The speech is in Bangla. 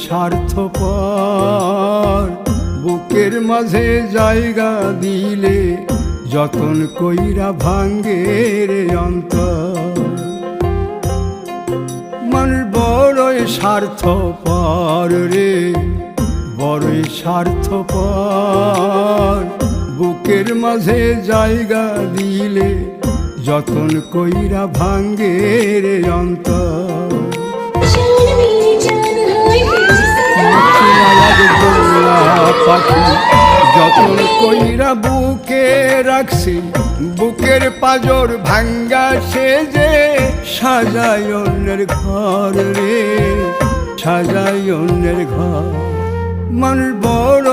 স্বার্থপর, বুকের মাঝে জায়গা দিলে যতন কইরা ভাঙ্গে রে অন্তর। মানুষ বড়ই স্বার্থপর রে, বড়ই স্বার্থপর, বুকের মাঝে জায়গা দিলে যতন কইরা ভাঙ্গে রে অন্তর। পাখি যতন কইরা বুকে রাখছি, বুকের পাজর ভাঙ্গা সে যে সাজায় অন্যের ঘর রে, সাজায় অন্যের ঘর। মানুষ বড়